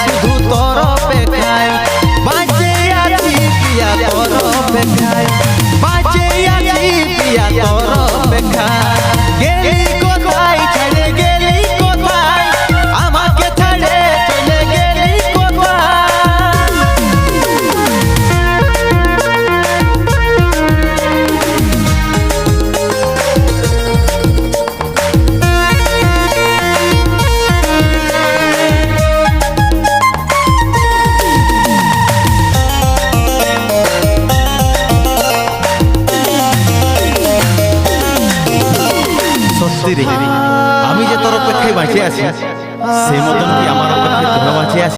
শুধু তোর অপেক্ষায় বাঁচে আছি প্রিয়া তোর অপেক্ষায় বাঁচে আছি প্রিয়া তোর অপেক্ষায় গেলি কোথায় ছেড়ে গেলি কোথায় আমাকে ছেড়ে চলে গেলি কোথায় সত্যি রে আমি যে তোর অপেক্ষায় বাঁচে আছি সে মতন কি